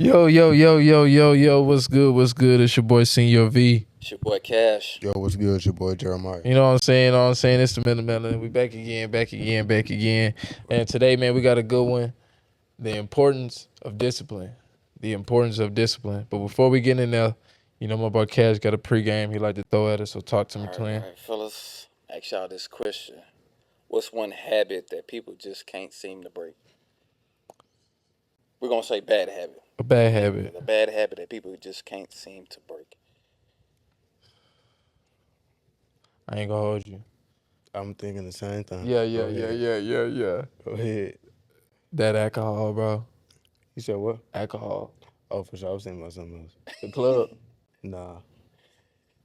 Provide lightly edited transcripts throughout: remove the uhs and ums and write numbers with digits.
Yo, what's good? What's good? It's your boy Senior V. It's your boy Cash. Yo, what's good? It's your boy Jeremiah. You know what I'm saying? It's the Middle Melon. We back again. And today, man, we got a good one. The importance of discipline. But before we get in there, you know my boy Cash got a pregame he like to throw at us, so talk to me, twin. All right, fellas. Ask y'all this question. What's one habit that people just can't seem to break? We're going to say bad habit. A bad habit. A bad habit that people just can't seem to break. I ain't gonna hold you. I'm thinking the same thing. Yeah. Go ahead. That alcohol, bro. You said what? Alcohol. Oh, for sure. I was thinking about something else. The club. Nah.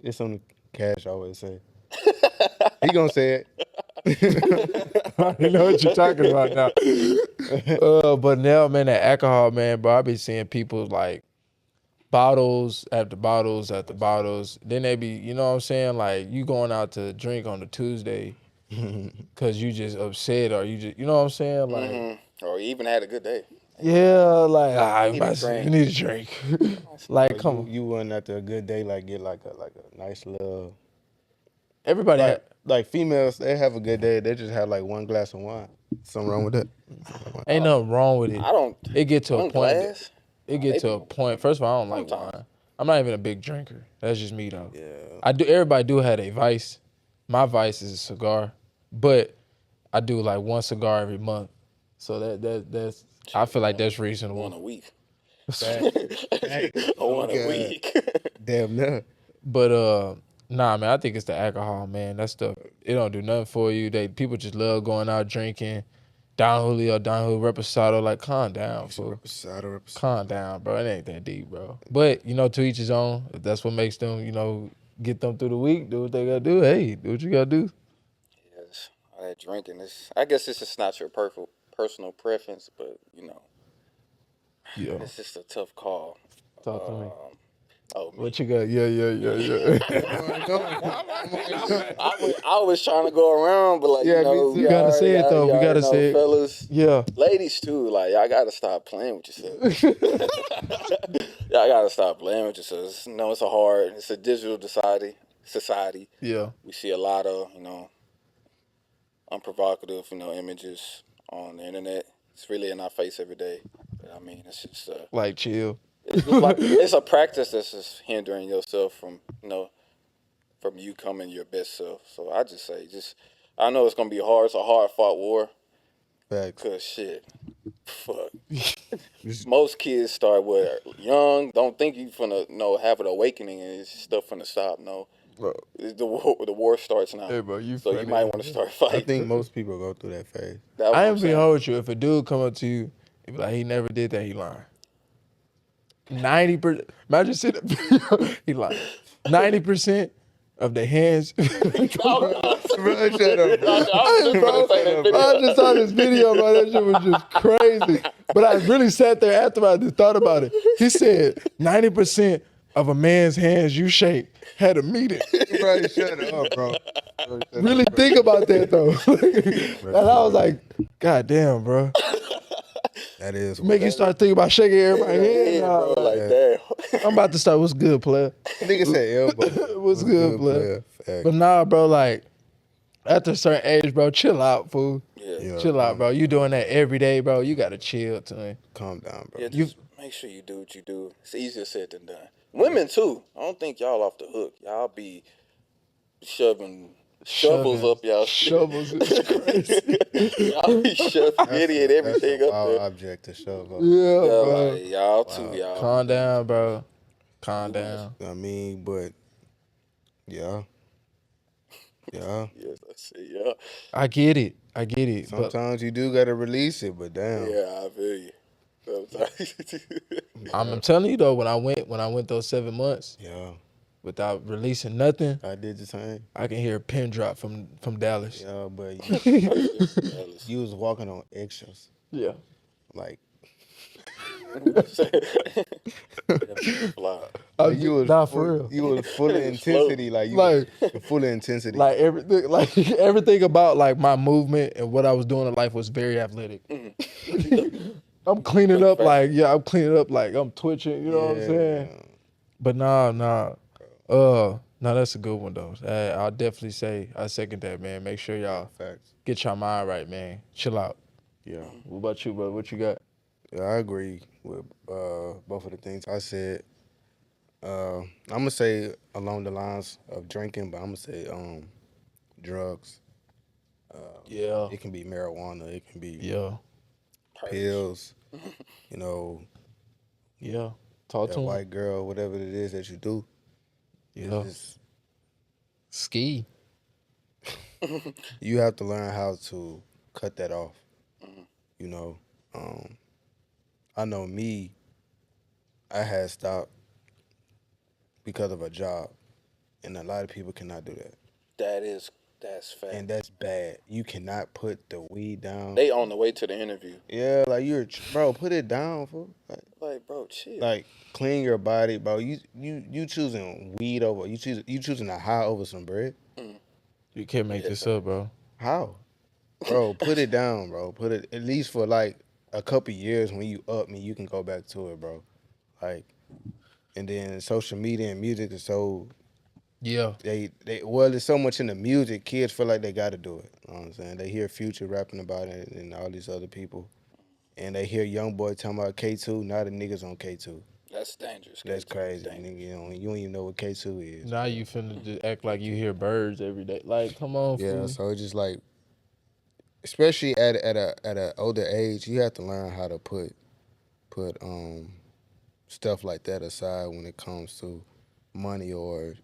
It's on the Cash always say. He gonna say it. I know what you're talking about now. But now, man, that alcohol, man, bro, I be seeing people like bottles after bottles after bottles. Then they be, you know what I'm saying? Like you going out to drink on a Tuesday because you just upset or you just, you know what I'm saying? Like, Or you even had a good day. yeah, like, You you need a drink. Like, come on. You went after a good day, like get like a nice little. Everybody Like females, they have a good day. They just have like one glass of wine. Something wrong with that? ain't nothing wrong with it. I don't. It get to a One point. glass? It get to a point. First of all, I don't like Sometimes. wine. I'm not even a big drinker. That's just me though. Yeah. Everybody do have a vice. My vice is a cigar, but I do like one cigar every month. So that's I feel like that's reasonable. One a week. Hey, One a week. damn no. But nah, man, I think it's the alcohol, man. That stuff, it don't do nothing for you. People just love going out drinking. Don Julio, Reposado, like calm down, fool. Calm down, bro. It ain't that deep, bro. But, you know, to each his own. If that's what makes them, you know, get them through the week, do what they gotta do. Hey, do what you gotta do. Yes. All that drinking is. I guess it's just not your personal preference, but you know, Yeah. it's just a tough call. Talk to me. Oh, me. What you got? Yeah. I was trying to go around, but like, Yeah, you know, me too. You gotta say it, though. We gotta say it. Fellas, Yeah. ladies too. Like, y'all gotta stop playing with yourself. Y'all gotta stop playing with yourselves. You know, it's a digital society. Yeah. We see a lot of, you know, unprovocative, you know, images on the internet. It's really in our face every day. I mean, it's just Like, chill. it's just like it's a practice that's just hindering yourself from, you know, from you coming your best self. So I just say, I know it's gonna be hard. It's a hard fought war. Facts. Cause shit, fuck. Most kids start young. Don't think you finna have an awakening and it's stuff finna stop. No, Bro. the war starts now. Hey, bro, you So you funny. might want to start fighting. I think most people go through that phase. That's what I I'm ain't saying. being hold with you. If a dude come up to you and be like, he never did that, he lying. 90%. Imagine sitting he lying. 90% of the hands. Bro, shut up, bro. I just saw this video, bro. That shit was just crazy. But I really sat there after I just thought about it. He said 90% of a man's hands you shake had a meeting. Bro, shut up, bro. Really think about that though. And I was like, God damn, bro. That is Make you start thinking about shaking everybody's hand. Bro, like damn. I'm about to start. What's good, player? nigga said elbow. What's good, player? Facts. But nah, bro, like, after a certain age, bro, chill out, fool. Yeah. Chill out, bro. You doing that every day, bro. You got to chill, twin. Calm down, bro. Yeah, just make sure you do what you do. It's easier said than done. Women too. I don't think y'all off the hook. Y'all be shoving shovels up y'all shit. Shovels is crazy. Y'all be shoving idiot everything That's a up wild there. object to shove up. Yeah, Yeah, bro. like, y'all too, y'all. Calm down, bro. Calm down. I mean, but yeah. Yes, I see. Yeah, I get it. But Sometimes you do gotta release it, but damn. yeah, I feel you. Sometimes. I'm telling you though, when I went those 7 months Yeah. without releasing nothing, I did the same. I can hear a pin drop from Dallas. Yeah, but you was walking on eggshells. Yeah. Like Fly. you was Nah, for real. You was full of intensity, like you Like- was full of intensity. Like everything about like my movement and what I was doing in life was very athletic. I'm cleaning Drink up fast. like I'm cleaning up like I'm twitching. You know what I'm saying? But nah. No, that's a good one though. I'll definitely say I second that, man. Make sure y'all get your mind right, man. Chill out. Yeah. What about you, bro? What you got? Yeah, I agree with both of the things I said. I'm gonna say along the lines of drinking, but I'm gonna say drugs. Yeah. It can be marijuana. It can be Yeah. pills. You know, Yeah. Talk that to him. white girl, whatever it is that you do. Yeah. It's Ski. you have to learn how to cut that off. You know, I know me. I had stopped because of a job, and a lot of people cannot do that. That's fact. And that's bad. You cannot put the weed down. They on the way to the interview. Yeah, like bro, put it down, fool. Like, bro, chill. Like clean your body, bro. You choosing weed over you choosing a high over some bread. You can't make this up, bro. How, bro? Put it down, bro. Put it at least for like a couple years. When you up me, you can go back to it, bro. Like, and then social media and music is so. Yeah. There's so much in the music. Kids feel like they got to do it. You know what I'm saying? They hear Future rapping about it and all these other people. And they hear Young Boy talking about K2. Now the niggas on K2. That's dangerous. That's crazy. Dangerous. Nigga, you don't even know what K2 is. Now you finna just act like you hear birds every day. Like, come on, Yeah, fool. so it's just like, especially at a older age, you have to learn how to put stuff like that aside when it comes to money or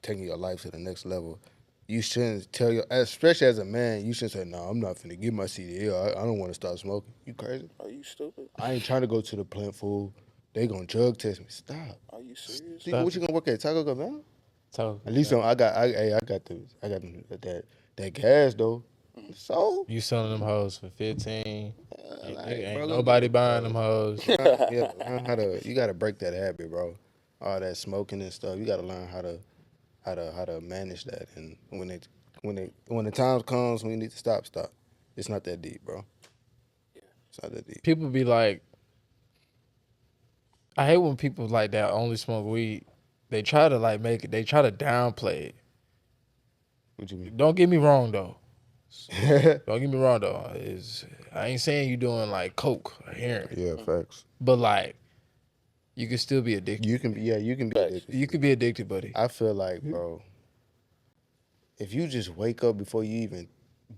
taking your life to the next level. You shouldn't tell especially as a man, you shouldn't say, "No, I'm not finna get my CDL. I don't want to start smoking." You crazy? Are you stupid? I ain't trying to go to the plant, fool. They gonna drug test me. Stop. Are you serious? Think what you gonna work at Taco Bell? At least I got that gas though. So You selling them hoes for 15. Ain't bro, nobody buying them hoes. Yeah, learn how to. You gotta break that habit, bro. All that smoking and stuff. You gotta learn how to manage that. And when the time comes when you need to stop. It's not that deep, bro. It's not that deep. People be like, I hate when people like that only smoke weed. They try to like make it. They try to downplay it. What you mean? Don't get me wrong though. Don't get me wrong though. I ain't saying you doing like coke or heroin. Yeah, facts. But like, you can still be addicted. You can be addicted. You could be addicted, buddy. I feel like, bro, if you just wake up before you even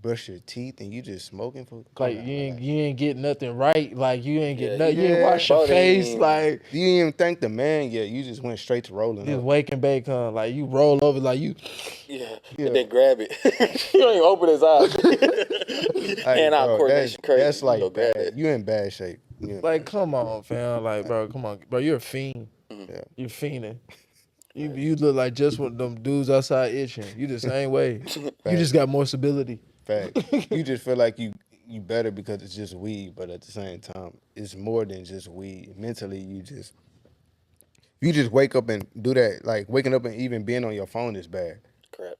brush your teeth and you just smoking for Like you ain't get nothing right. Like you ain't get nothing. You yeah, ain't wash your face. Like you didn't even thank the man yet. You just went straight to rolling. just Up. wake and bake, huh? Like you roll over, like you. Yeah. And then grab it. You don't even open his eyes. Hand out coordination crazy. That's like grab bad. it. You in bad shape. Like come on, fam. Like bro, come on, bro. You're a fiend. Yeah. You're fiending. You look like just one of them dudes outside itching. You the same way. You just got more stability. Fact. You just feel like you better because it's just weed, but at the same time, it's more than just weed. Mentally, you just wake up and do that. Like waking up and even being on your phone is bad. Crap.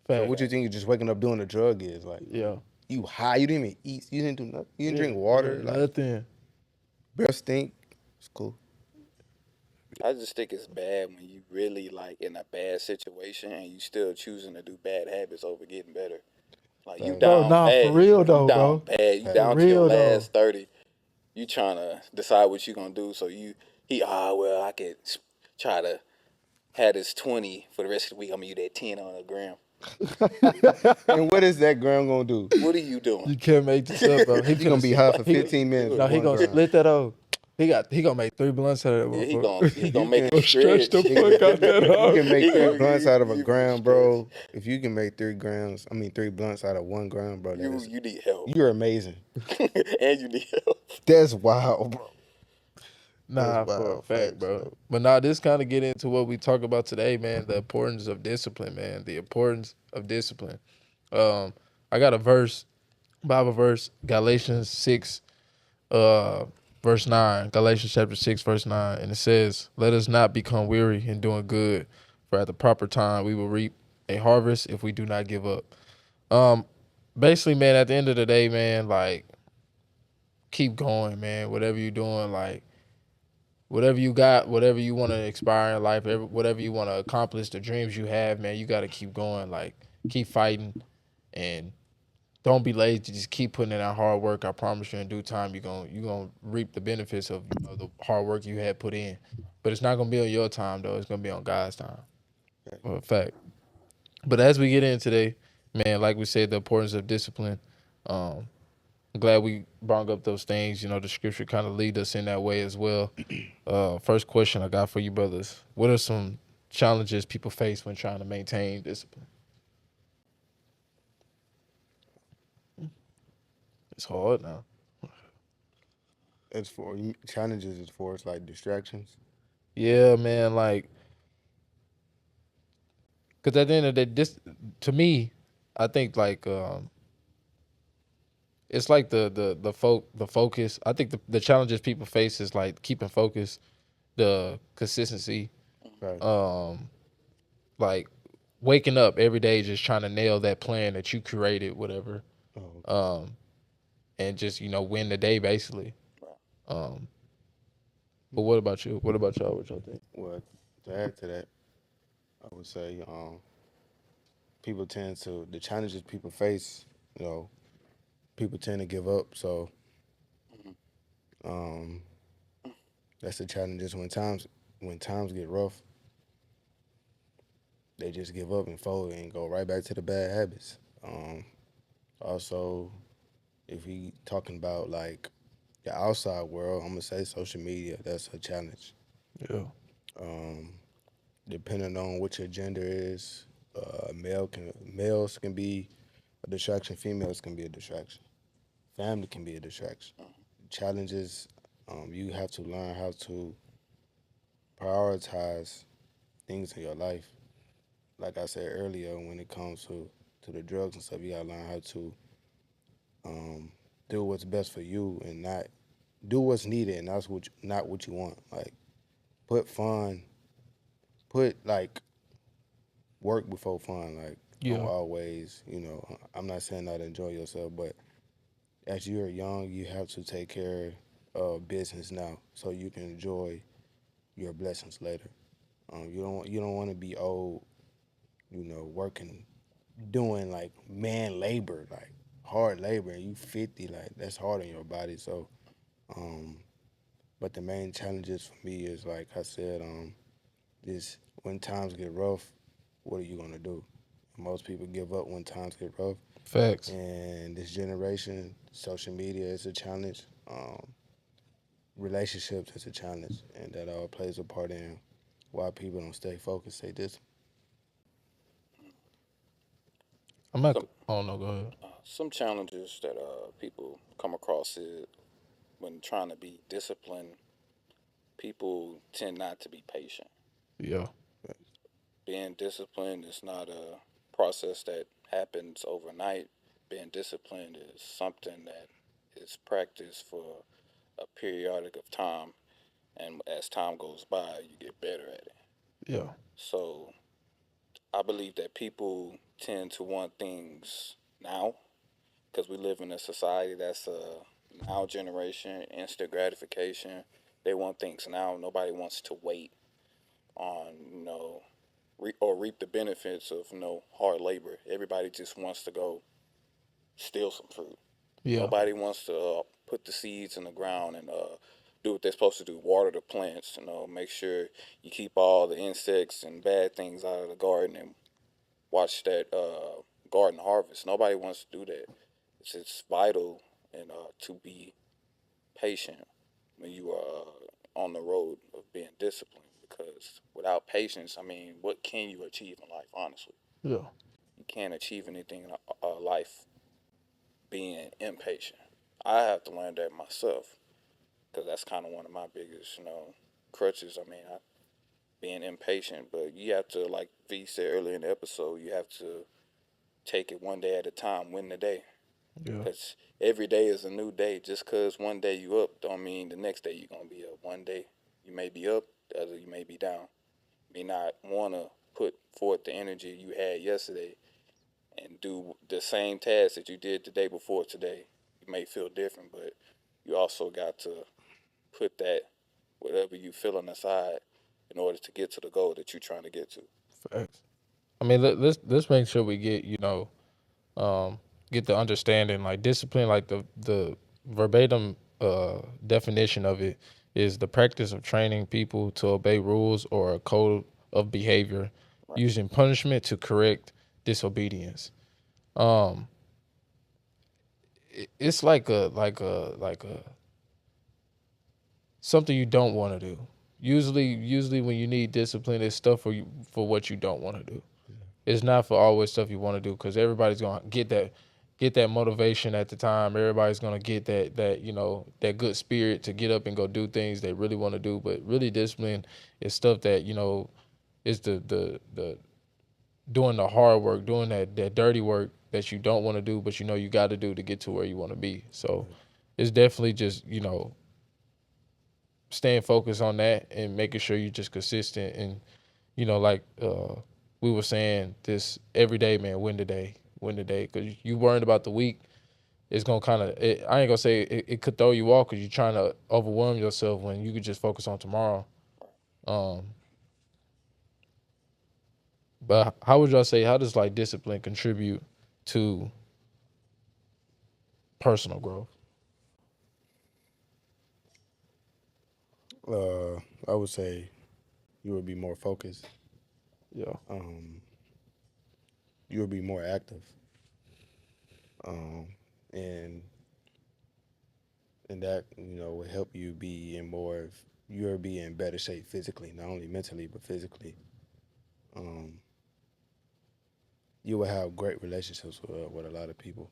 So what you think you just waking up doing a drug is like? Yeah. You high. You didn't even eat. You didn't do nothing. You didn't drink water. Yeah, like, nothing. breath stink. It's cool. I just think it's bad when you really like in a bad situation and you still choosing to do bad habits over getting better. Like you down bad. For real though, you down bro. bad. You For down to your real, though. last 30. You trying to decide what you gonna do. So I could try to have this 20 for the rest of the week. I'm gonna use that 10 on a gram. And what is that gram gonna do? What are you doing? You can't make this up, bro. He gonna be high for 15 minutes. No, he gonna split that up. He gonna make 3 blunts out of that. Yeah, he gonna make it stretch the fuck out that You hoe. can make 3 blunts out of a gram, bro. If you can make 3 blunts out of 1 gram, bro, you need help. You're amazing. And you need help. That's wild, bro. Nah, That's for a wild fact, facts, bro. But nah, this kind of get into what we talk about today, man. The importance of discipline, man. The importance of discipline. I got a Bible verse, Galatians 6, verse 9. Galatians chapter 6, verse 9. And it says, "Let us not become weary in doing good, for at the proper time we will reap a harvest if we do not give up." Basically, man, at the end of the day, man, like, keep going, man. Whatever you're doing, like whatever you got, whatever you want to inspire in life, whatever you want to accomplish, the dreams you have, man, you got to keep going. Like keep fighting, and don't be lazy. Just keep putting in that hard work. I promise you, in due time, you're gonna reap the benefits of the hard work you had put in. But it's not gonna be on your time though. It's gonna be on God's time. For a fact. But as we get in today, man, like we said, the importance of discipline. Um, I'm glad we brought up those things. You know, the scripture kind of lead us in that way as well. First question I got for you, brothers: what are some challenges people face when trying to maintain discipline? It's hard now. As for challenges, as far as like distractions. Yeah, man. Like, cause at the end of the day, this to me, I think like it's like the focus. I think the challenges people face is like keeping focus, the consistency, Right. like waking up every day just trying to nail that plan that you created, whatever, Oh, okay. and just win the day basically. Um, but what about you? What about y'all? What y'all think? Well, to add to that, I would say people tend to the challenges people face. You know, people tend to give up. So um, that's the challenges when times get rough, they just give up and fold and go right back to the bad habits. Also, if we talking about like the outside world, I'm gonna say social media. That's a challenge. Yeah, Um, Depending on what your gender is, males can be a distraction, females can be a distraction, family can be a distraction. Challenges, you have to learn how to prioritize things in your life. Like I said earlier, when it comes to the drugs and stuff, you gotta learn how to um, do what's best for you and not do what's needed and that's not what you want. Like put fun, put like work before fun. Like don't yeah, always, I'm not saying not enjoy yourself, but as you're young, you have to take care of business now so you can enjoy your blessings later. You don't want to be old, working, doing like man labor, like hard labor, and you 50, like that's hard on your body. So, um, but the main challenges for me is like I said, this when times get rough, what are you gonna do? Most people give up when times get rough, facts. and this generation, social media is a challenge. Relationships is a challenge, and that all plays a part in why people don't stay focused, stay disciplined. I'm not. Some Oh no, go ahead. some challenges that people come across is when trying to be disciplined. People tend not to be patient. Yeah, Being disciplined is not a process that happens overnight. Being disciplined is something that is practiced for a periodic of time, and as time goes by, you get better at it. yeah, So I believe that people tend to want things now because we live in a society that's a now generation, instant gratification. They want things now. Nobody wants to wait on or reap the benefits of hard labor. Everybody just wants to go steal some fruit. yeah, Nobody wants to put the seeds in the ground and do what they're supposed to do. Water the plants. Make sure you keep all the insects and bad things out of the garden and watch that garden harvest. Nobody wants to do that. It's vital and to be patient when you are on the road of being disciplined. Because without patience, I mean, what can you achieve in life? Honestly, yeah, you can't achieve anything in life being impatient. I have to learn that myself because that's kind of one of my biggest, crutches. I mean, being impatient, but you have to, like V said earlier in the episode, you have to take it one day at a time, win the day. yeah, Because every day is a new day. Just because one day you up don't mean the next day you're going to be up. One day you may be up, the other you may be down. You may not want to put forth the energy you had yesterday and do the same task that you did the day before today. You may feel different, but you also got to put that whatever you feeling aside in order to get to the goal that you're trying to get to. Facts. I mean, let's make sure we get get the understanding, like discipline, like the verbatim definition of it is the practice of training people to obey rules or a code of behavior Right. using punishment to correct disobedience. Um, it's like a something you don't want to do. Usually when you need discipline, it's stuff for what you don't want to do. It's not for always stuff you want to do, because everybody's gonna get that motivation at the time. Everybody's gonna get that good spirit to get up and go do things they really want to do. But really, discipline is stuff that is the doing the hard work, doing that dirty work that you don't want to do, but you got to do to get to where you want to be. So it's definitely just staying focused on that and making sure you're just consistent and like we were saying, this every day, man, win the day, because you worried about the week, it's gonna kind of, I ain't gonna say it could throw you off because you're trying to overwhelm yourself when you could just focus on tomorrow. But how would y'all say, how does like discipline contribute to personal growth? I would say you would be more focused. Yeah. You would be more active. And that would help you be in more. You'll be in better shape physically, not only mentally but physically. You will have great relationships with a lot of people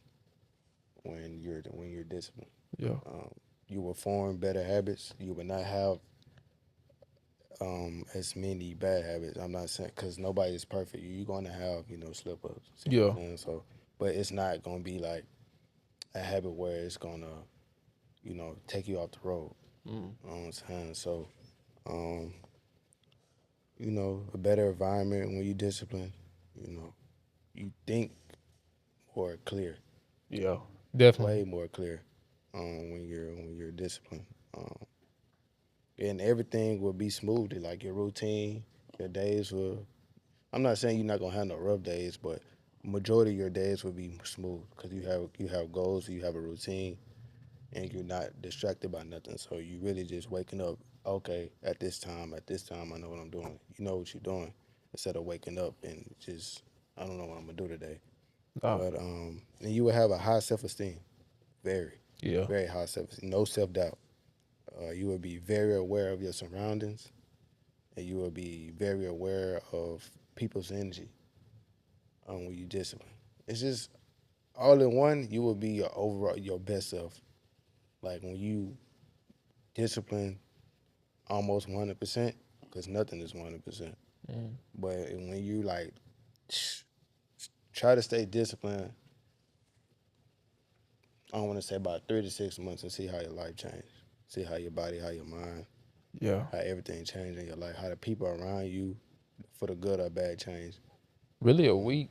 when you're disciplined. Yeah. You will form better habits. You will not have as many bad habits. I'm not saying, because nobody is perfect. You're going to have slip ups. Yeah. So, but it's not going to be like a habit where it's going to take you off the road. You know what I'm saying? So, a better environment when you discipline. You think more clear. Yeah. Definitely. Way more clear. When you're disciplined. And everything will be smooth. Like your routine, your days will. I'm not saying you're not gonna have no rough days, but majority of your days will be smooth because you have goals, you have a routine, and you're not distracted by nothing. So you really just waking up. Okay, at this time, I know what I'm doing. You know what you're doing, instead of waking up and just, I don't know what I'm gonna do today. Oh. But and you will have a high self-esteem, very, Yeah. very high self-esteem, no self-doubt. You will be very aware of your surroundings, and you will be very aware of people's energy when you discipline. It's just all in one. You will be your best self. Like when you discipline almost 100%, because nothing is 100%. But when you like try to stay disciplined, I want to say about 3 to 6 months and see how your life change. See how your body, how your mind, Yeah. how everything changed in your life, how the people around you, for the good or bad, change. Really, a week,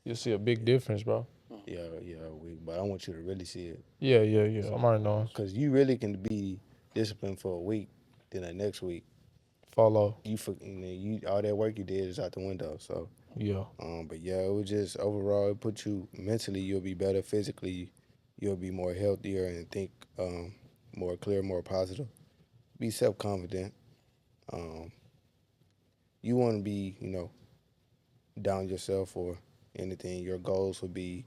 you'll see a big difference, bro. Yeah, but I want you to really see it. Yeah. I'm already knowing. Because you really can be disciplined for a week, then the next week, Follow. you all that work you did is out the window. So, Yeah. but yeah, it would just overall it put you mentally. You'll be better physically. You'll be more healthier and think more clear, more positive. Be self confident. You want to be down yourself or anything. Your goals will be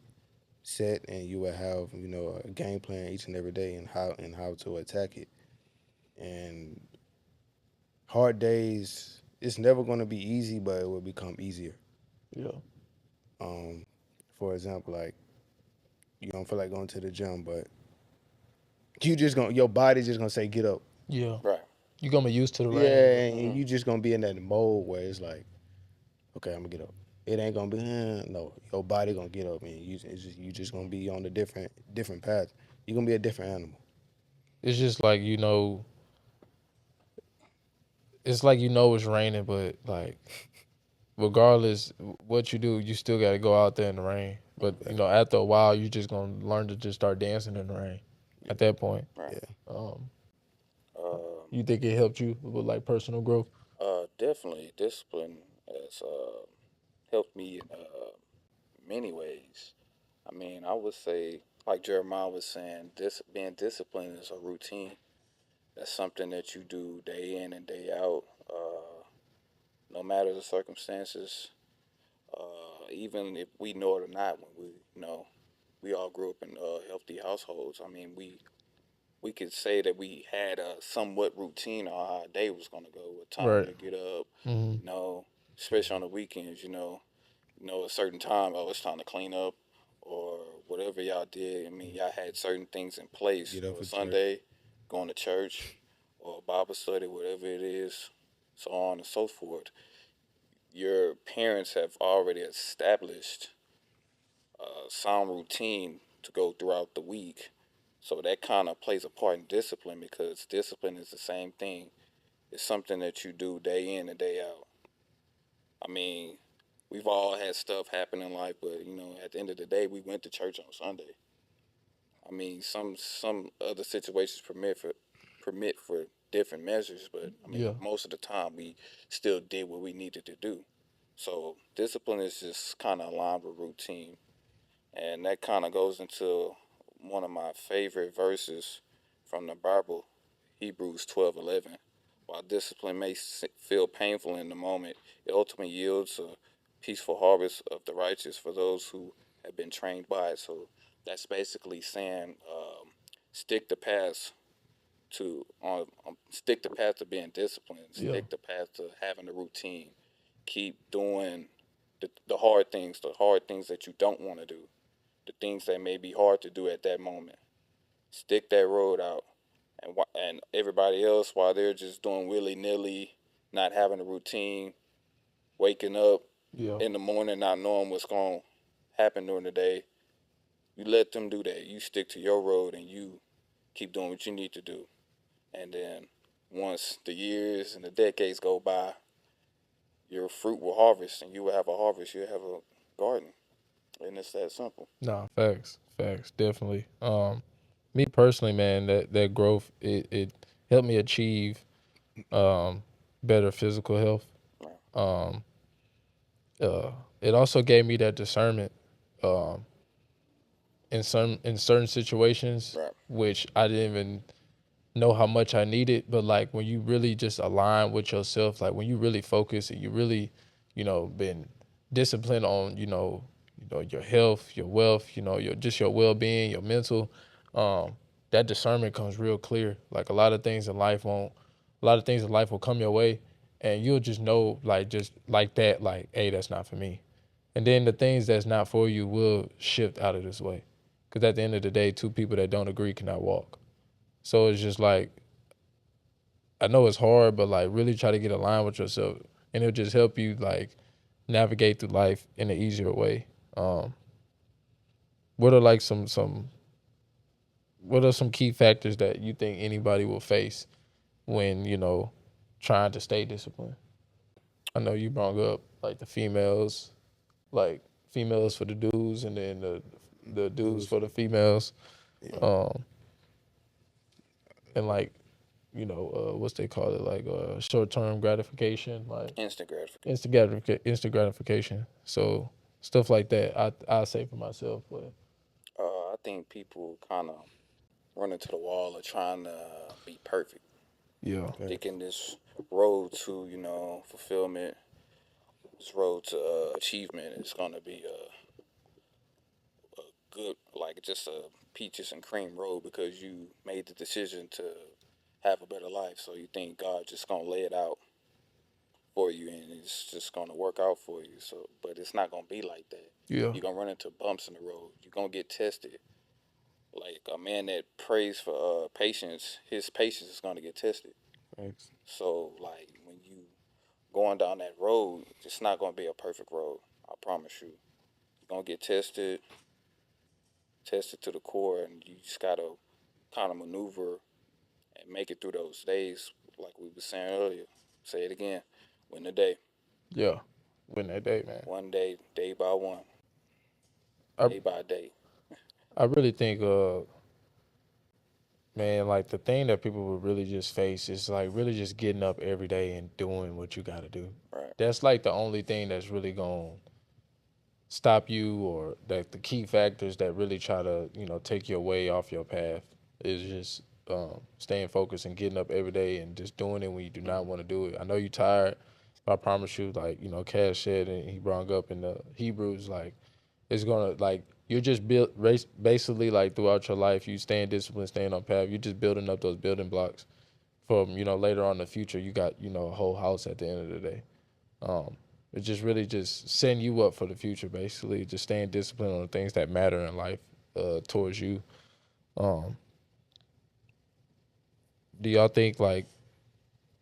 set, and you will have a game plan each and every day and how to attack it. And hard days, it's never going to be easy, but it will become easier. Yeah. For example, like you don't feel like going to the gym, but your body's just gonna say get up. Yeah. Right. You're gonna be used to the Yeah, rain. and you just gonna be in that mode where it's like, okay, I'm gonna get up. It ain't gonna be no. Your body gonna get up, and you just gonna be on a different path. You're gonna be a different animal. It's just like it's like it's raining, but like regardless what you do, you still gotta go out there in the rain. But after a while, you just gonna learn to just start dancing in the rain. at that point. Right. Um, Um, you think it helped you with like personal growth? Definitely discipline has helped me in many ways. I mean, I would say, like Jeremiah was saying, this being disciplined is a routine. That's something that you do day in and day out, no matter the circumstances. Even if we know it or not, when we all grew up in healthy households. I mean, we could say that we had a somewhat routine on how our day was gonna go, what time Right. to get up, Mm-hmm. you know, especially on the weekends, a certain time, oh, it's time to clean up or whatever y'all did. I mean, y'all had certain things in place. Get up Or for church. Sunday, going to church or Bible study, whatever it is, so on and so forth. Your parents have already established sound routine to go throughout the week. So that kind of plays a part in discipline because discipline is the same thing. It's something that you do day in and day out. I mean, we've all had stuff happen in life, but at the end of the day, we went to church on Sunday. I mean, some other situations permit for different measures, but I mean, Yeah. most of the time we still did what we needed to do. So discipline is just kind of aligned with routine, and that kind of goes into one of my favorite verses from the Bible, Hebrews 12:11. While discipline may feel painful in the moment, it ultimately yields a peaceful harvest of the righteous for those who have been trained by it. So that's basically saying stick the path stick the path to being disciplined, Yeah. stick the path to having a routine, keep doing the hard things that you don't want to do, the things that may be hard to do at that moment. Stick that road out, and everybody else, while they're just doing willy nilly, not having a routine, waking up Yeah. in the morning not knowing what's going to happen during the day, you let them do that. You stick to your road and you keep doing what you need to do. And then once the years and the decades go by, your fruit will harvest, and you will have a harvest. You'll have a garden, and it's that simple. Nah, facts, definitely. Me personally, man, that growth it helped me achieve better physical health. Right. Um, it also gave me that discernment um, in certain situations, Right. which I didn't even know how much I needed. But like when you really just align with yourself, like when you really focus and you really, been disciplined on, your health, your wealth, your well being, your mental, that discernment comes real clear. Like a lot of things in life will come your way, and you'll just know, like just like that, like, hey, that's not for me. And then the things that's not for you will shift out of this way. Because at the end of the day, two people that don't agree cannot walk. So it's just like, I know it's hard, but like really try to get aligned with yourself, and it'll just help you like navigate through life in an easier way. Um, what are like some what are some key factors that you think anybody will face when trying to stay disciplined? I know you brought up like like females for the dudes, and then the dudes for the females, Yeah. um, and like what's they call it, like short term gratification, like Instant gratification. instant gratification. So stuff like that, I say for myself, but I think people kind of run into the wall of trying to be perfect, yeah, Facts. thinking this road to fulfillment, this road to achievement is gonna be a good, like just a peaches and cream road because you made the decision to have a better life. So you think God just gonna lay it out for you and it's just gonna work out for you. So, but it's not gonna be like that. yeah, You're gonna run into bumps in the road. You're gonna get tested. Like a man that prays for patience, his patience is gonna get tested. Facts. So like when you going down that road, it's not gonna be a perfect road. I promise you. You're gonna get tested to the core, and you just gotta kind of maneuver and make it through those days. Like we were saying earlier, say it again. Win the day, yeah. Win that day, man. one day, day by one, I day by day. I really think Man, like the thing that people would really just face is like really just getting up every day and doing what you got to do. Right. That's like the only thing that's really going to stop you, or that the key factors that really try to, take your way off your path is just staying focused and getting up every day and just doing it when you do not want to do it. I know you're tired, but I promise you, like, Cash said, and he brought up in the Hebrews, like, it's gonna, like, you're just built basically, like, throughout your life, you staying disciplined, staying on path, you're just building up those building blocks from, later on in the future. You got, a whole house at the end of the day. um it's just really just setting you up for the future, basically just staying disciplined on the things that matter in life, towards you. um do y'all think, like,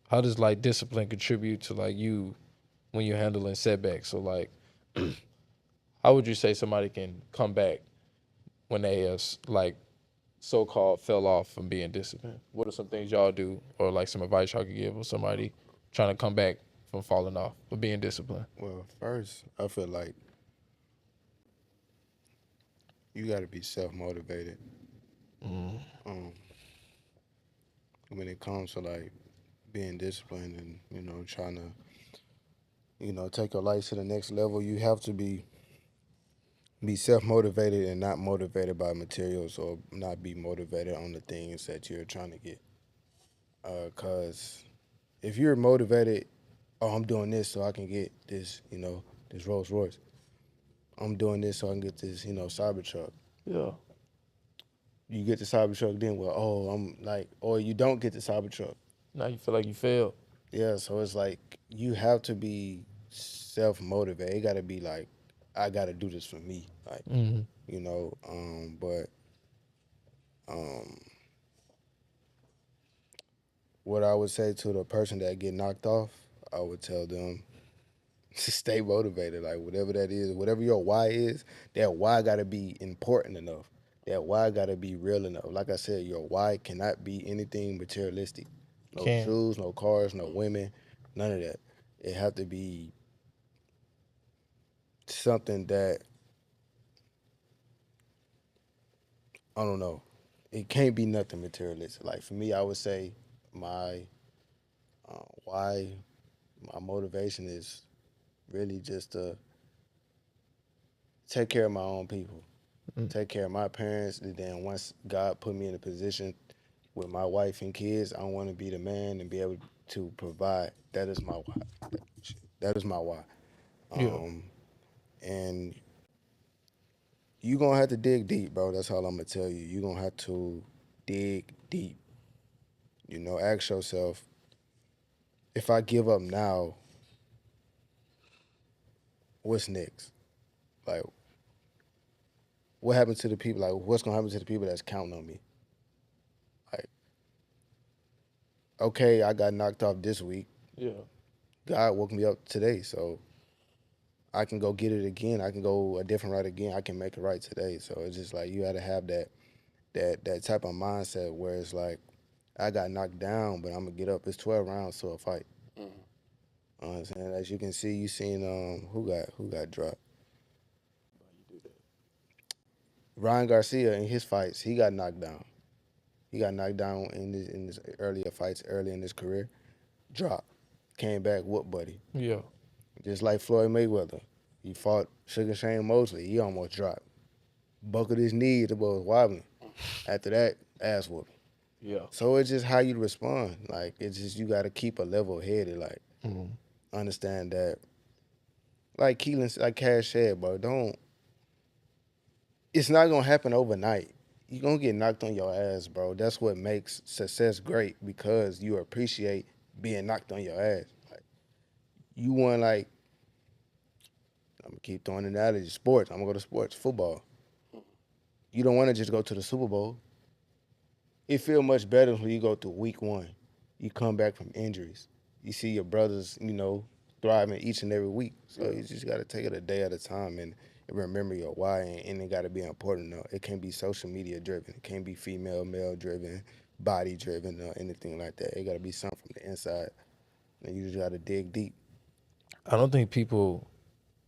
how does, like, discipline contribute to, like, you when you're handling setbacks? So, like, how would you say somebody can come back when they like, so-called fell off from being disciplined? What are some things y'all do, or like some advice y'all could give with somebody trying to come back from falling off or being disciplined? Well, first, I feel like you got to be self motivated. Um, when it comes to like being disciplined and trying to take your life to the next level, you have to be self motivated and not motivated by materials, or not be motivated on the things that you're trying to get. Cause if you're motivated, oh, I'm doing this so I can get this, this Rolls Royce. I'm doing this so I can get this, Cybertruck. Yeah. You get the Cybertruck, then well, oh, I'm like, or you don't get the Cybertruck. Now you feel like you failed. Yeah, so it's like you have to be self motivated. It got to be like, I got to do this for me, like Mm-hmm. But um, what I would say to the person that get knocked off, I would tell them to stay motivated. Like whatever that is, whatever your why is, that why got to be important enough. That why got to be real enough. Like I said, your why cannot be anything materialistic. No Can. shoes, no cars, no women, none of that. It have to be something that, I don't know. It can't be nothing materialistic. Like for me, I would say my why, my motivation is really just to take care of my own people, Mm. take care of my parents. And then once God put me in a position with my wife and kids, I want to be the man and be able to provide. That is my why. That is my why. Yeah. Um, and you gonna have to dig deep, bro. That's all I'm gonna tell you. You gonna have to dig deep. Ask yourself, if I give up now, what's next? Like, what happened to the people? Like, what's gonna happen to the people that's counting on me? Like, okay, I got knocked off this week. Yeah. God woke me up today, so I can go get it again. I can go a different route again. I can make it right today. So it's just like you got to have that type of mindset where it's like, I got knocked down, but I'm gonna get up. It's 12 rounds to a fight. Mm-hmm. I'm saying, as you can see, you seen who got dropped. Ryan Garcia in his fights, he got knocked down. He got knocked down in his earlier fights, early in his career. Dropped, came back, whoop buddy. Yeah. Just like Floyd Mayweather, he fought Sugar Shane Mosley. He almost dropped, buckled his knee, the boy was wobbling. After that, ass whooping. Yeah. So it's just how you respond. Like it's just you got to keep a level headed. Like Mm. understand that. Like Keelan, like Cash said, bro, don't. It's not gonna happen overnight. You're gonna get knocked on your ass, bro. That's what makes success great, because you appreciate being knocked on your ass. Like you want, like, I'm gonna keep throwing an analogy. Sports. I'm gonna go to sports. Football. You don't want to just go to the Super Bowl. It feel much better when you go through week one. You come back from injuries. You see your brothers, thriving each and every week. So you just got to take it a day at a time and remember your why. And it got to be important. Though. It can't be social media driven. It can't be female, male driven, body driven, or anything like that. It got to be something from the inside. And you just got to dig deep. I don't think people.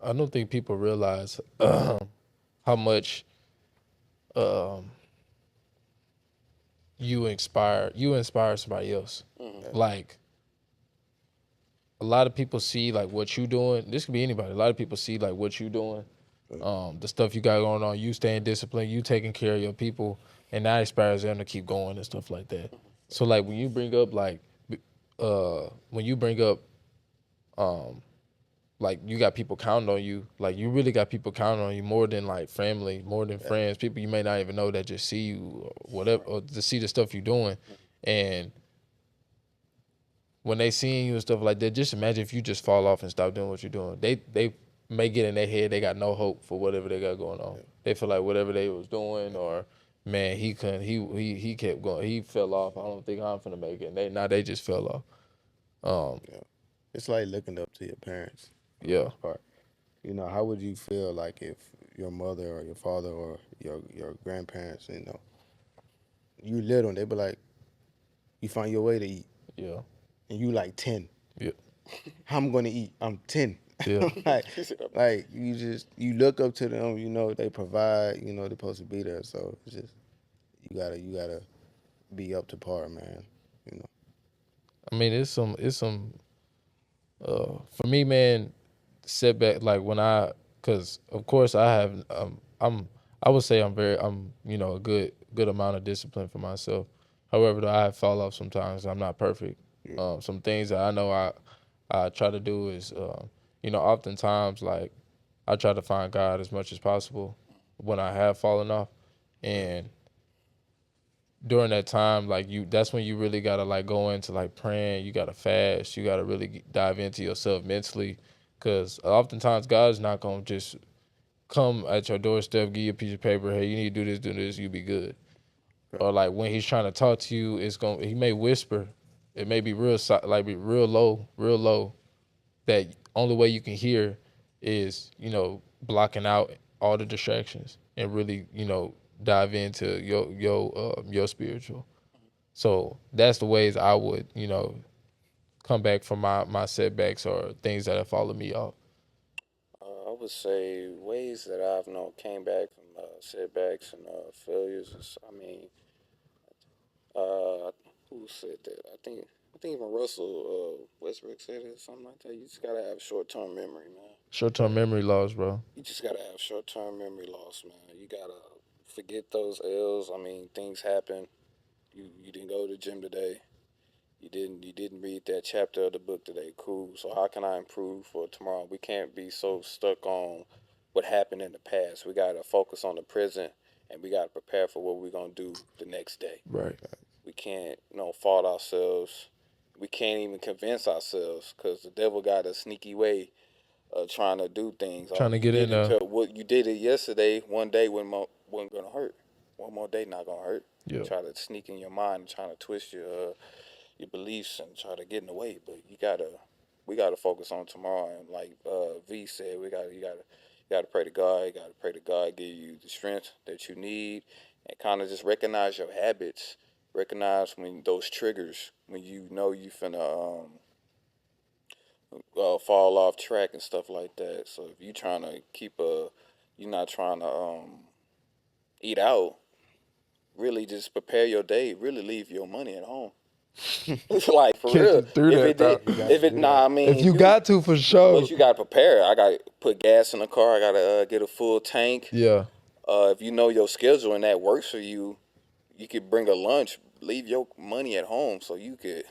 I don't think people realize how much um, you inspire somebody else. Mm-hmm. Like a lot of people see like what you doing. This could be anybody. A lot of people see like what you doing, the stuff you got going on. You staying disciplined. You taking care of your people, and that inspires them to keep going and stuff like that. So like when you bring up like you got people counting on you. Like you really got people counting on you more than like family, more than friends. People you may not even know that just see you or whatever, or to see the stuff you're doing, and when they seeing you and stuff like that, just imagine if you just fall off and stop doing what you're doing. They may get in their head they got no hope for whatever they got going on. They feel like whatever they was doing or man he couldn't he kept going. He fell off. I don't think I'm finna make it. And they just fell off. It's like looking up to your parents. Yeah. Part. You know, how would you feel like if your mother or your father or your grandparents, you know, you little and they be like, you find your way to eat. Yeah. And you like 10. Yeah. How I'm gonna eat? I'm 10. Yeah. like you look up to them, you know, they provide, you know, they're supposed to be there. So it's just you gotta be up to par, man. You know. I mean it's some for me, man, setback like when cause of course I have I would say I'm you know a good amount of discipline for myself. However, though I fall off sometimes. I'm not perfect. Some things that I know I try to do is you know oftentimes like I try to find God as much as possible when I have fallen off, and during that time, like that's when you really gotta like go into like praying. You gotta fast. You gotta really dive into yourself mentally, because oftentimes God is not gonna just come at your doorstep, give you a piece of paper. Hey, you need to do this. You be good. Or like when He's trying to talk to you, He may whisper. It may be be real low. That only way you can hear is blocking out all the distractions and really dive into your spiritual. So that's the ways I would, come back from my setbacks or things that have followed me off. I would say ways that I've came back from setbacks and failures is, I mean, uh, who said that? I think even Russell Westbrook said it, something like that. You just gotta have short term memory, man. Short-term memory loss, bro. You just gotta have short term memory loss, man. You gotta forget those L's. I mean, things happen. You didn't go to the gym today. You didn't read that chapter of the book today. Cool. So how can I improve for tomorrow? We can't be so stuck on what happened in the past. We gotta focus on the present, and we gotta prepare for what we're gonna do the next day. Right. We can't, fault ourselves. We can't even convince ourselves because the devil got a sneaky way of trying to do things. Trying to You get did in it there. to what you did it yesterday. One day wasn't gonna hurt. One more day not gonna hurt. Yeah. Try to sneak in your mind and trying to twist your beliefs and try to get in the way. But we gotta focus on tomorrow. And like V said, you gotta pray to God. You gotta pray to God give you the strength that you need, and kind of just recognize your habits. Recognize when those triggers, when you know you finna fall off track and stuff like that. So if you trying to you're not trying to eat out. Really, just prepare your day. Really, leave your money at home. It's like for Can't real. just do If that, it did, though. if it nah, I mean, If you got to, for sure. but you gotta prepare. I gotta put gas in the car. I gotta get a full tank. Yeah. If you know your schedule and that works for you, you could bring a lunch. Leave your money at home so you could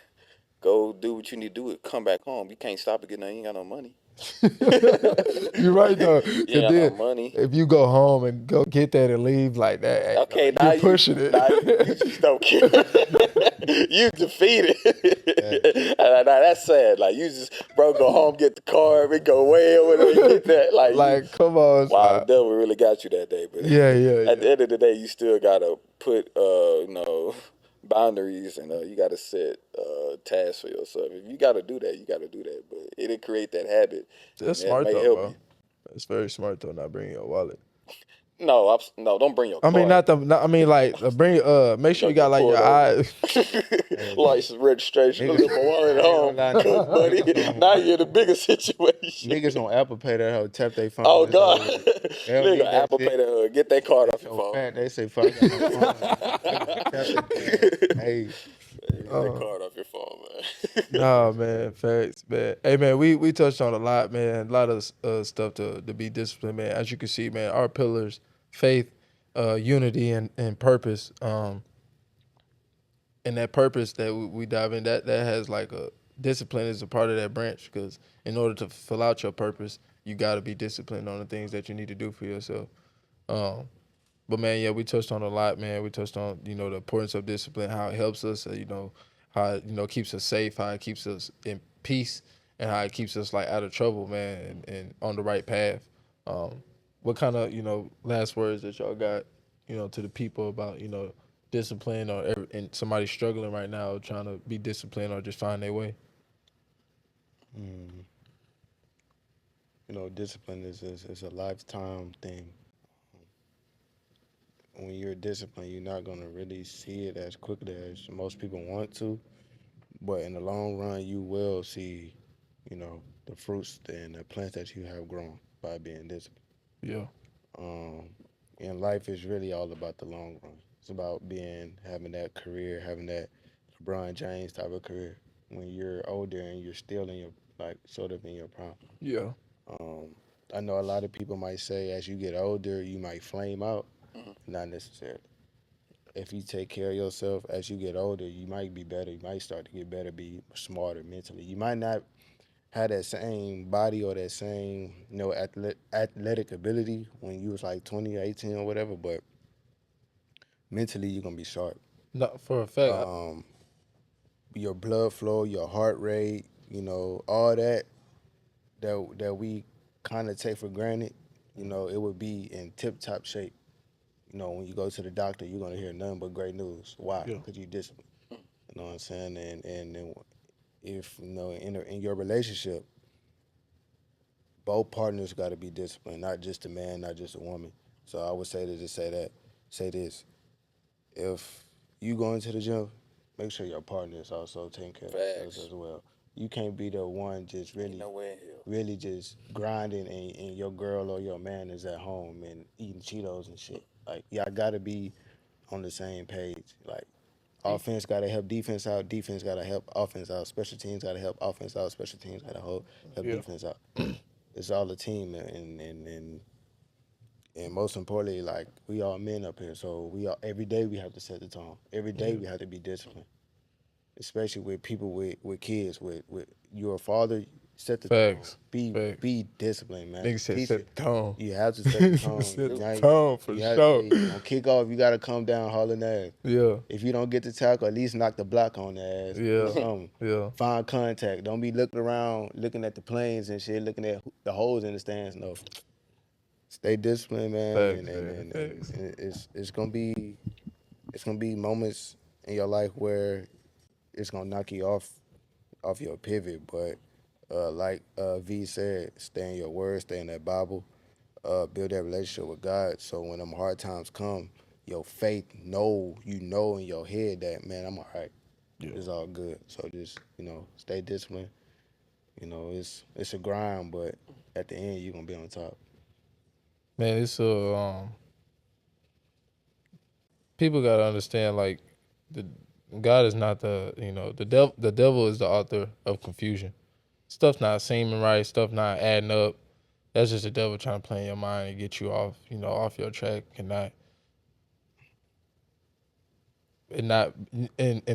go do what you need to do and come back home. You can't stop again. You ain't got no money. You're right though. You And ain't got no then money. if you go home and go get that and leave like that, Okay, now you're pushing it. now you just don't care. You defeated. Nah, that's sad. Like you just go home, get the car, and go away or whatever. You get that. Like, come on, wow, the stop. devil really got you that day. But Yeah. at the end of the day, you still gotta put boundaries and you gotta set tasks for yourself. If you gotta do that, you gotta do that. But it'll create that habit. That's And that smart may though, help bro. you. That's very smart though, not bringing your wallet. No, don't bring your I mean, card. I mean, like, bring, make sure you got, like, your eyes. License, registration, Niggas, leave my wallet at home. I ain't gonna lie, Buddy, now you're in a bigger situation. niggas on Apple Pay that hoe tap their phone. Oh, It's God. over with. They don't Nigga, need that Apple shit. Pay to get that card off your So phone. fat, they say, fuck, I got my phone. Tap that. Hey, Get that card off your phone, man. Nah, man, facts, man. Hey, man, we touched on a lot, man. A lot of stuff to be disciplined, man. As you can see, man, our pillars, faith, unity, and purpose. And that purpose that we dive in, that has like a discipline is a part of that branch, because in order to fill out your purpose, you got to be disciplined on the things that you need to do for yourself. But man, yeah, we touched on a lot, man. We touched on, the importance of discipline, how it helps us, how it, keeps us safe, how it keeps us in peace, and how it keeps us like out of trouble, man, and on the right path. What kind of, last words that y'all got, to the people about, discipline, or and somebody struggling right now trying to be disciplined or just find their way? discipline is a lifetime thing. When you're disciplined, you're not gonna really see it as quickly as most people want to. But in the long run, you will see, the fruits and the plants that you have grown by being disciplined. Yeah. And life is really all about the long run. It's about having that career, having that LeBron James type of career. When you're older and you're still in your, like, sort of in your prime. Yeah. I know a lot of people might say as you get older, you might flame out. Not necessarily. If you take care of yourself as you get older, you might be better. You might start to get better, be smarter mentally. You might not have that same body or that same, athletic ability when you was like 20 or 18 or whatever, but mentally you're going to be sharp. No, for a fact. Your blood flow, your heart rate, all that we kind of take for granted, it would be in tip-top shape. When you go to the doctor, you're going to hear nothing but great news. Why? Yeah. Because you disciplined. You know what I'm saying? And if, in your relationship, both partners got to be disciplined, not just a man, not just a woman. So I would say say this. If you go into the gym, make sure your partner is also taking care of themselves as well. You can't be the one just really just grinding and your girl or your man is at home and eating Cheetos and shit. Like, y'all got to be on the same page. Like, offense got to help defense out, defense got to help offense out, special teams got to help offense out, special teams got to help defense out. It's all a team, and most importantly, like, we all men up here, so every day we have to set the tone. Every day we have to be disciplined, especially with people with kids. With you're a father, set the Facts. tone. Be disciplined, man. Nigga said set the tone. You have to set the tone. Set the tone for sure. On kickoff, you got to come down hauling ass. Yeah. If you don't get the tackle, at least knock the block on the ass. Yeah. Yeah. Find contact. Don't be looking around, looking at the planes and shit, looking at the holes in the stands. No. Stay disciplined, man. Facts, and it's gonna be moments in your life where it's gonna knock you off your pivot. But like V said, stay in your word, stay in that Bible, build that relationship with God. So when them hard times come, your faith you know in your head that, man, I'm all right. Yeah. It's all good. So just, stay disciplined. It's a grind, but at the end you're gonna be on top. Man, it's people gotta understand, like, God is not the devil is the author of confusion. Stuff not seeming right, stuff not adding up. That's just the devil trying to play in your mind and get you off your track, and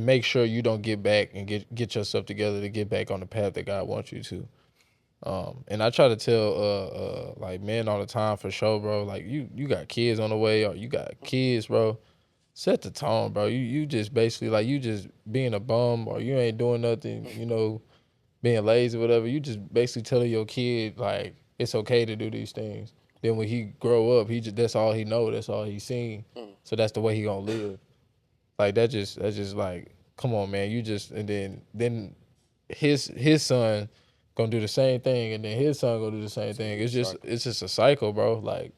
make sure you don't get back and get yourself together to get back on the path that God wants you to. And I try to tell like, men all the time, for sure, bro. Like, you got kids on the way, or you got kids, bro. Set the tone, bro. You just basically, like, you just being a bum, or you ain't doing nothing, being lazy, whatever. You just basically telling your kid, like, it's okay to do these things. Then when he grow up, that's all he know, that's all he seen. So that's the way he gonna live. Like, that's just like, come on, man. You just, and then his son gonna do the same thing, and then his son gonna do the same thing. It's just a cycle, bro. Like,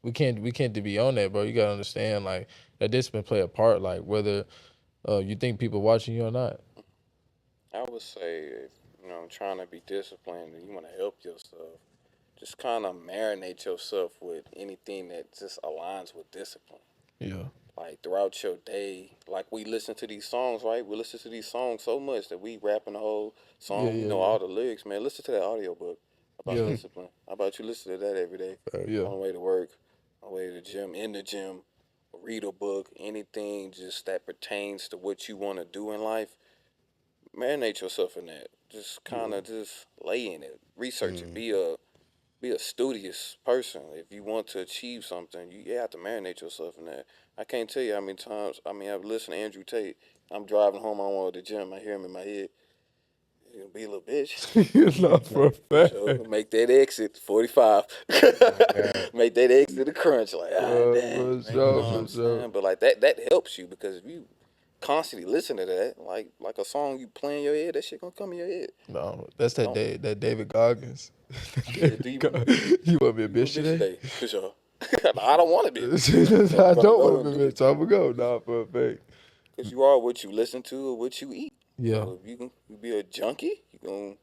we can't be on that, bro. You gotta understand, like, that discipline play a part, like whether you think people watching you or not. I would say, if, trying to be disciplined and you want to help yourself, just kind of marinate yourself with anything that just aligns with discipline. Yeah. Like throughout your day, like we listen to these songs, right? We listen to these songs so much that we rapping the whole Yeah, song. We yeah, know yeah. all the lyrics, man. Listen to that audiobook about Yeah. discipline. How about you listen to that every day Yeah. on the way to work, on the way to the gym, in the gym, read a book, anything just that pertains to what you want to do in life. Marinate yourself in that. Just kind of just lay in it, research it. Be a studious person. If you want to achieve something, you have to marinate yourself in that. I can't tell you how many times. I mean, I've listened to Andrew Tate. I'm driving home on the way to the gym. I hear him in my head. You be a little bitch. You know, for a For fact. sure. Make that exit 45. Make that exit a crunch. Like, For damn. sure, Man, you know what for I'm sure. saying? But like that helps you because if you constantly listen to that, like a song you play in your head, that shit gonna come in your head. No, that's that Don't. that David Goggins. Yeah, do you want to You want to be a be a bitch today? For sure. I don't want to be a bitch I today. So I'm gonna don't go want to and be do a it. bitch. I'm gonna go. Nah, for a fact. Because you are what you listen to or what you eat. Yeah. So if you be a junkie, you gonna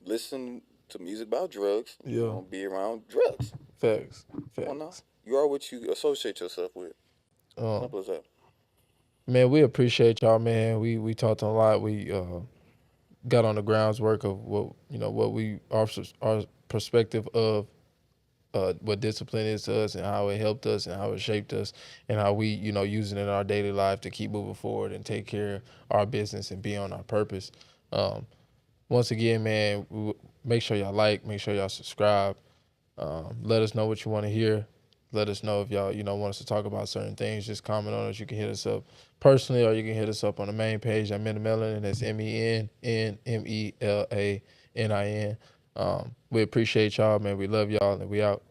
listen to music about drugs. Yeah. You're gonna be around drugs. Facts. Come on now. Facts. You are what you associate yourself with. Simple as that. Man, we appreciate y'all, man. We talked a lot. We got on the groundswork of what we our perspective of what discipline is to us and how it helped us and how it shaped us and how we use it in our daily life to keep moving forward and take care of our business and be on our purpose. Once again, man, make sure y'all make sure y'all subscribe. Let us know what you want to hear. Let us know if y'all want us to talk about certain things. Just comment on us. You can hit us up personally, or you can hit us up on the main page at Melanin, and that's MENNMELANIN. We appreciate y'all, man. We love y'all, and we out.